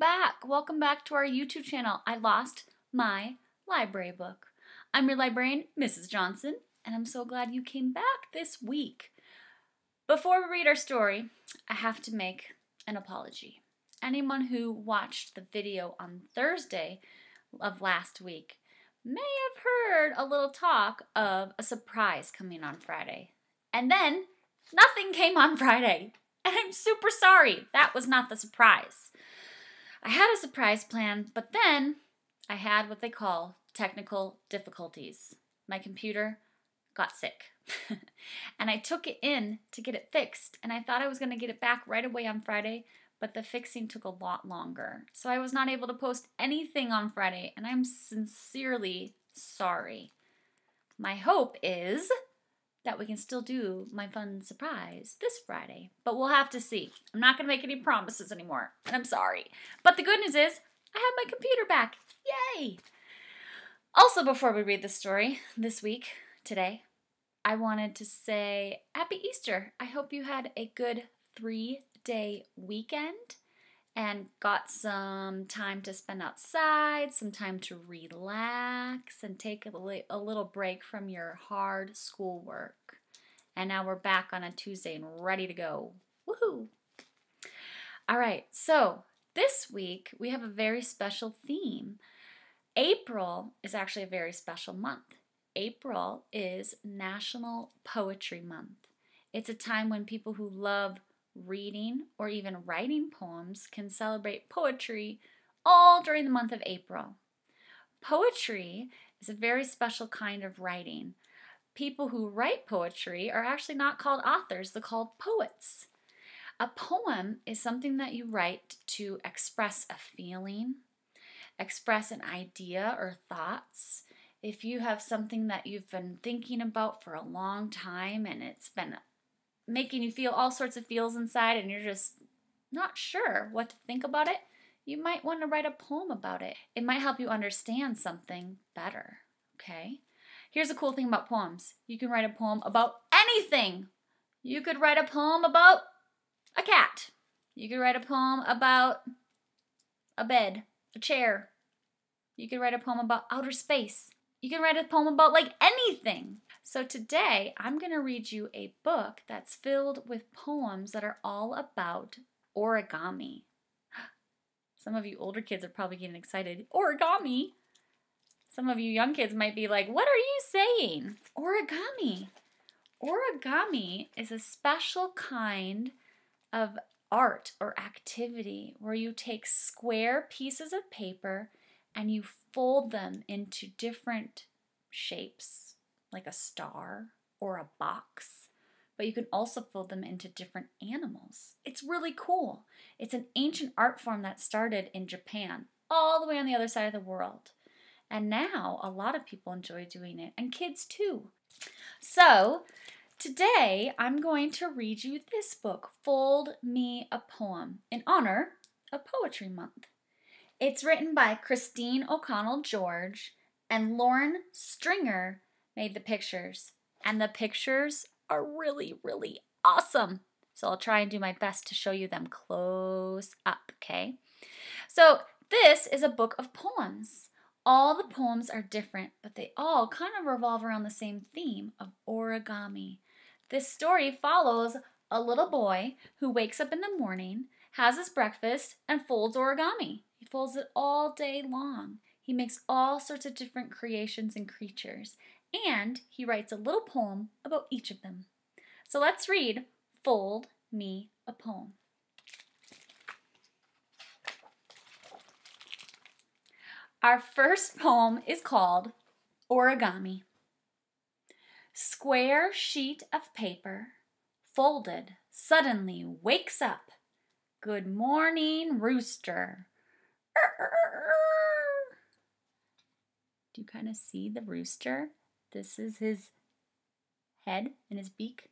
back. Welcome back to our YouTube channel. I lost my library book. I'm your librarian, Mrs. Johnson, and I'm so glad you came back this week. Before we read our story, I have to make an apology. Anyone who watched the video on Thursday of last week may have heard a little talk of a surprise coming on Friday. And then nothing came on Friday. And I'm super sorry. That was not the surprise. I had a surprise plan, but then I had what they call technical difficulties. My computer got sick. And I took it in to get it fixed, and I thought I was going to get it back right away on Friday, but the fixing took a lot longer. So I was not able to post anything on Friday, and I'm sincerely sorry. My hope is that we can still do my fun surprise this Friday, but we'll have to see. I'm not going to make any promises anymore, and I'm sorry. But the good news is I have my computer back. Yay! Also, before we read the story this week, today, I wanted to say Happy Easter. I hope you had a good 3-day weekend and got some time to spend outside, some time to relax and take a little break from your hard schoolwork. And now we're back on a Tuesday and ready to go. Woohoo! All right, so this week we have a very special theme. April is actually a very special month. April is National Poetry Month. It's a time when people who love reading or even writing poems can celebrate poetry all during the month of April. Poetry is a very special kind of writing. People who write poetry are actually not called authors, they're called poets. A poem is something that you write to express a feeling, express an idea or thoughts. If you have something that you've been thinking about for a long time and it's been making you feel all sorts of feels inside and you're just not sure what to think about it, you might want to write a poem about it. It might help you understand something better, okay? Here's a cool thing about poems. You can write a poem about anything. You could write a poem about a cat. You could write a poem about a bed, a chair. You could write a poem about outer space. You can write a poem about like anything. So today I'm going to read you a book that's filled with poems that are all about origami. Some of you older kids are probably getting excited. Origami? Some of you young kids might be like, what are you saying? Origami. Origami is a special kind of art or activity where you take square pieces of paper and you fold them into different shapes, like a star or a box, but you can also fold them into different animals. It's really cool. It's an ancient art form that started in Japan, all the way on the other side of the world. And now a lot of people enjoy doing it, and kids too. So today I'm going to read you this book, Fold Me a Poem, in honor of Poetry Month. It's written by Kristine O'Connell-George, and Lauren Stringer made the pictures. And the pictures are really, really awesome. So I'll try and do my best to show you them close up, okay? So this is a book of poems. All the poems are different, but they all kind of revolve around the same theme of origami. This story follows a little boy who wakes up in the morning, has his breakfast, and folds origami. He folds it all day long. He makes all sorts of different creations and creatures, and he writes a little poem about each of them. So let's read Fold Me a Poem. Our first poem is called Origami. Square sheet of paper, folded, suddenly wakes up. Good morning, rooster. Do you kind of see the rooster? This is his head and his beak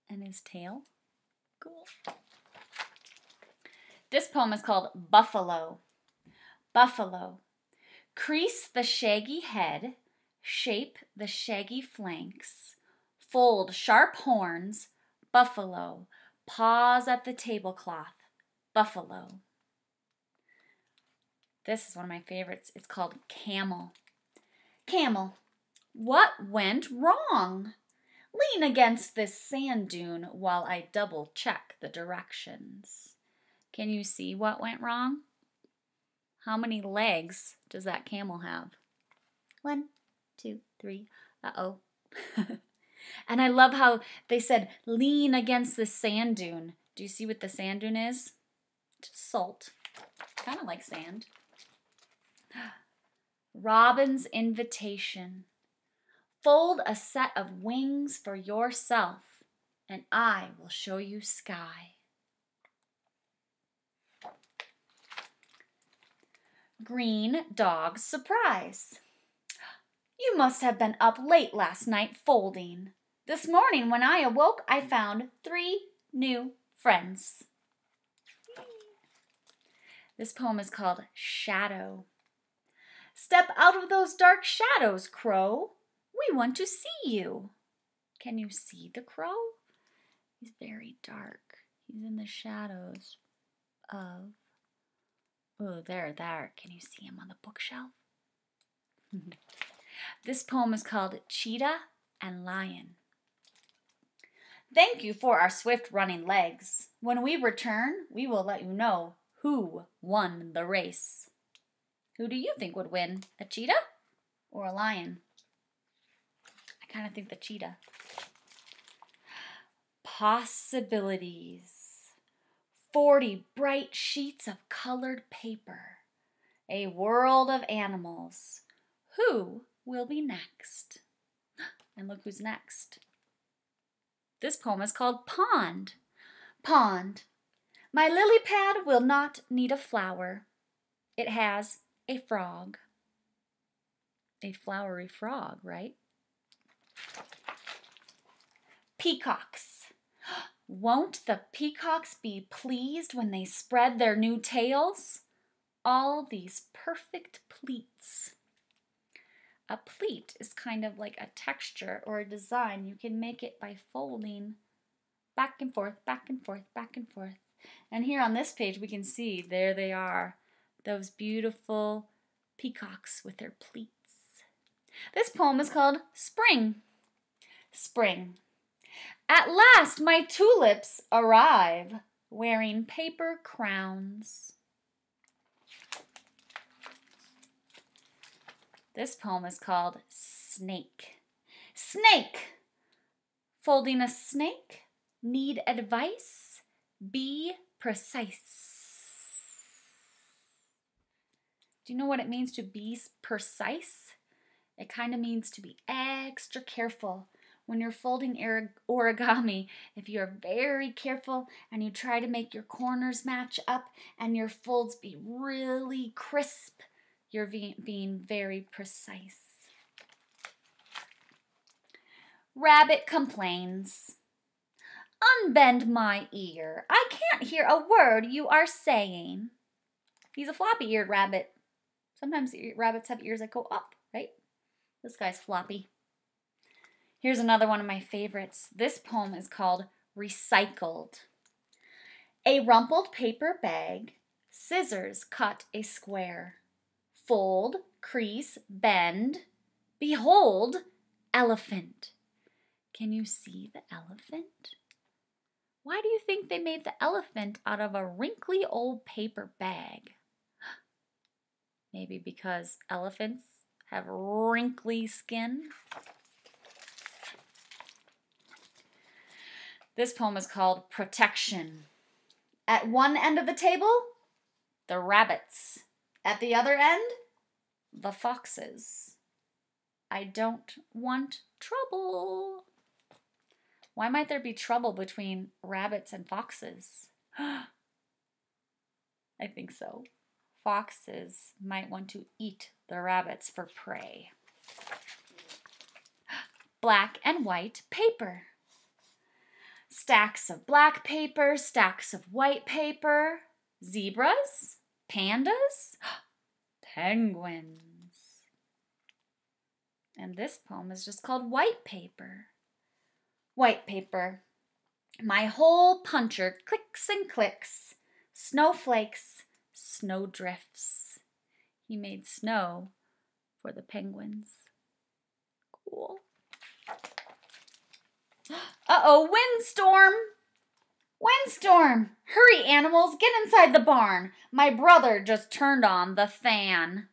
and his tail. Cool. This poem is called Buffalo. Buffalo. Crease the shaggy head, shape the shaggy flanks, fold sharp horns, buffalo, paws at the tablecloth, buffalo. This is one of my favorites. It's called Camel. Camel, what went wrong? Lean against this sand dune while I double check the directions. Can you see what went wrong? How many legs does that camel have? 1, 2, 3. Uh-oh. And I love how they said, lean against the sand dune. Do you see what the sand dune is? Just salt. Kind of like sand. Robin's invitation. Fold a set of wings for yourself, and I will show you sky. Green dog's surprise. You must have been up late last night folding. This morning when I awoke, I found 3 new friends. This poem is called Shadow. Step out of those dark shadows, crow. We want to see you. Can you see the crow? He's very dark. He's in the shadows of... Oh, there. Can you see him on the bookshelf? This poem is called Cheetah and Lion. Thank you for our swift running legs. When we return, we will let you know who won the race. Who do you think would win, a cheetah or a lion? I kind of think the cheetah. Possibilities. 40 bright sheets of colored paper. A world of animals. Who will be next? And look who's next. This poem is called Pond. Pond. My lily pad will not need a flower. It has a frog. A flowery frog, right? Peacocks. Won't the peacocks be pleased when they spread their new tails? All these perfect pleats. A pleat is kind of like a texture or a design. You can make it by folding back and forth, back and forth, back and forth. And here on this page we can see, there they are, those beautiful peacocks with their pleats. This poem is called Spring. Spring. At last my tulips arrive, wearing paper crowns. This poem is called Snake. Snake. Folding a snake. Need advice? Be precise. Do you know what it means to be precise? It kind of means to be extra careful. When you're folding origami, if you're very careful and you try to make your corners match up and your folds be really crisp, you're being very precise. Rabbit complains. Unbend my ear. I can't hear a word you are saying. He's a floppy-eared rabbit. Sometimes rabbits have ears that go up, right? This guy's floppy. Here's another one of my favorites. This poem is called Recycled. A rumpled paper bag. Scissors cut a square. Fold, crease, bend. Behold, elephant. Can you see the elephant? Why do you think they made the elephant out of a wrinkly old paper bag? Maybe because elephants have wrinkly skin? This poem is called Protection. At one end of the table, the rabbits. At the other end, the foxes. I don't want trouble. Why might there be trouble between rabbits and foxes? I think so. Foxes might want to eat the rabbits for prey. Black and white paper. Stacks of black paper, stacks of white paper. Zebras, pandas, penguins. And this poem is just called White Paper. White paper. My whole puncher clicks and clicks. Snowflakes, snowdrifts. He made snow for the penguins. Cool. Uh-oh, windstorm! Windstorm! Hurry, animals, get inside the barn. My brother just turned on the fan.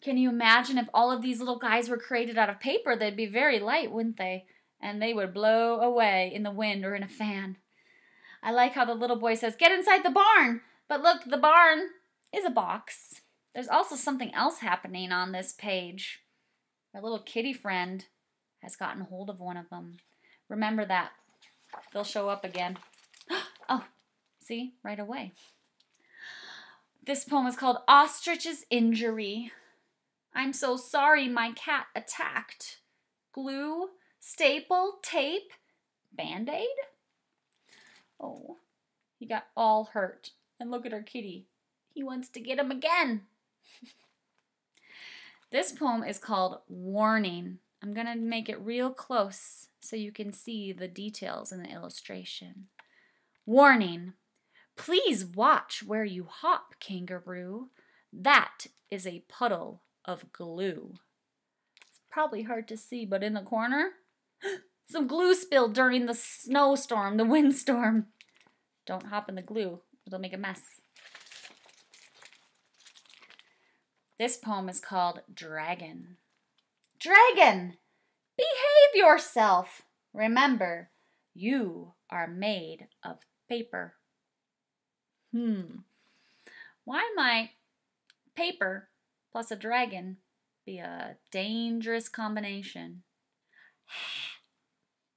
Can you imagine if all of these little guys were created out of paper? They'd be very light, wouldn't they? And they would blow away in the wind or in a fan. I like how the little boy says, get inside the barn. But look, the barn is a box. There's also something else happening on this page. Our little kitty friend has gotten hold of one of them. Remember that. They'll show up again. Oh, see? Right away. This poem is called Ostrich's Injury. I'm so sorry my cat attacked. Glue, staple, tape, Band-Aid? Oh, he got all hurt. And look at our kitty. He wants to get him again. This poem is called Warning. I'm going to make it real close so you can see the details in the illustration. Warning. Please watch where you hop, kangaroo. That is a puddle of glue. It's probably hard to see, but in the corner, some glue spilled during the snowstorm, the windstorm. Don't hop in the glue. It'll make a mess. This poem is called Dragon. Dragon, behave yourself. Remember, you are made of paper. Why might paper plus a dragon be a dangerous combination?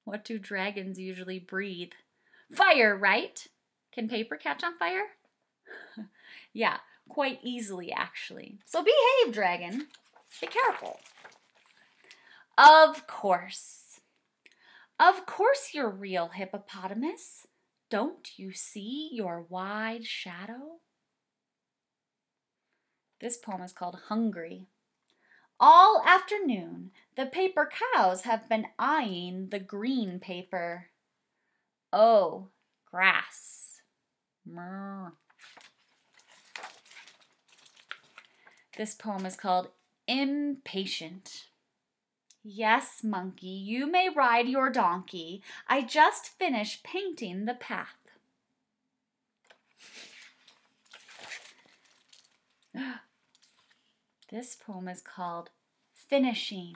What do dragons usually breathe? Fire, right? Can paper catch on fire? Yeah, quite easily actually. So behave, dragon. Be careful. Of course. Of course you're real, hippopotamus. Don't you see your wide shadow? This poem is called Hungry. All afternoon, the paper cows have been eyeing the green paper. Oh, grass. Mrr. This poem is called Impatient. Yes, monkey, you may ride your donkey. I just finished painting the path. This poem is called Finishing.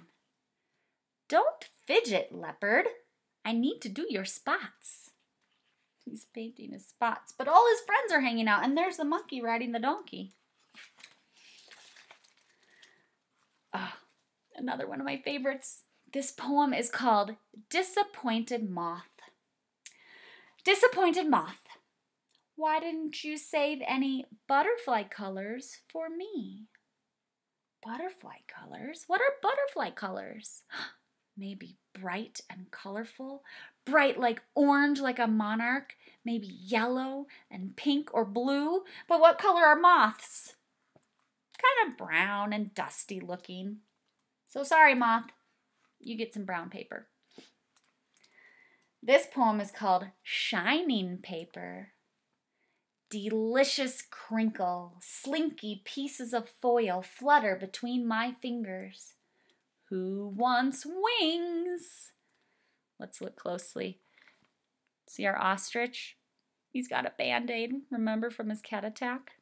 Don't fidget, leopard. I need to do your spots. He's painting his spots, but all his friends are hanging out, and there's the monkey riding the donkey. Oh, another one of my favorites. This poem is called Disappointed Moth. Disappointed Moth, why didn't you save any butterfly colors for me? Butterfly colors? What are butterfly colors? Maybe bright and colorful. Bright like orange like a monarch. Maybe yellow and pink or blue. But what color are moths? Kind of brown and dusty looking. So sorry, moth. You get some brown paper. This poem is called Shining Paper. Delicious crinkle, slinky pieces of foil flutter between my fingers. Who wants wings? Let's look closely. See our ostrich? He's got a Band-Aid, remember, from his cat attack?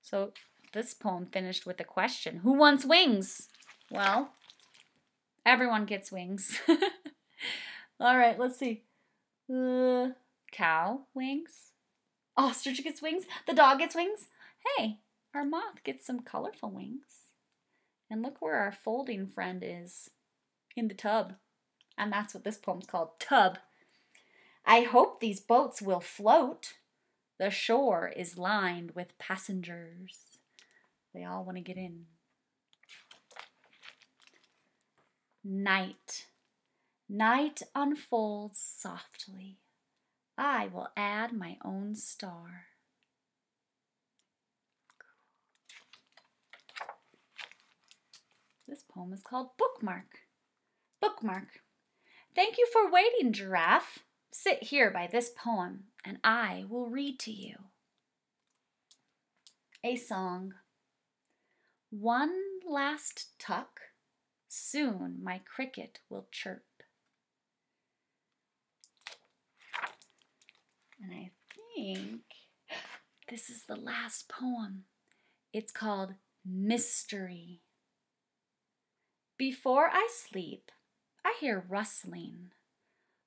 So this poem finished with a question. Who wants wings? Well, everyone gets wings. All right, let's see. Cow wings. Ostrich gets wings. The dog gets wings. Hey, our moth gets some colorful wings. And look where our folding friend is. In the tub. And that's what this poem's called, Tub. I hope these boats will float. The shore is lined with passengers. They all want to get in. Night. Night unfolds softly. I will add my own star. This poem is called Bookmark. Bookmark. Thank you for waiting, giraffe. Sit here by this poem, and I will read to you. A song. One last tuck, soon my cricket will chirp. And I think this is the last poem. It's called Mystery. Before I sleep, I hear rustling,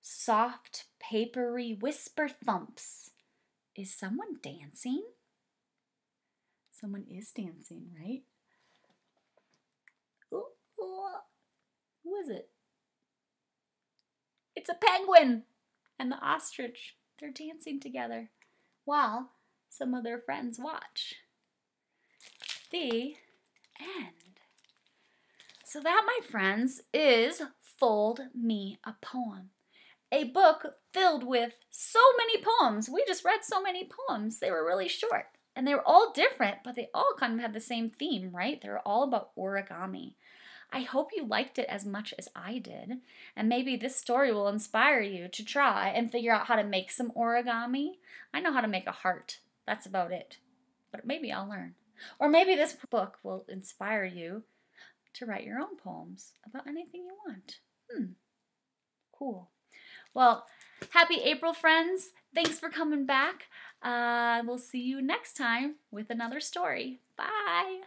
soft, papery whisper thumps. Is someone dancing? Someone is dancing, right? Ooh, ooh. Who is it? It's a penguin and the ostrich. They're dancing together while some of their friends watch. The end. So that, my friends, is Fold Me a Poem. A book filled with so many poems. We just read so many poems. They were really short. And they were all different, but they all kind of had the same theme, right? They were all about origami. I hope you liked it as much as I did. And maybe this story will inspire you to try and figure out how to make some origami. I know how to make a heart. That's about it. But maybe I'll learn. Or maybe this book will inspire you to write your own poems about anything you want. Cool. Well, happy April, friends. Thanks for coming back. We'll see you next time with another story. Bye.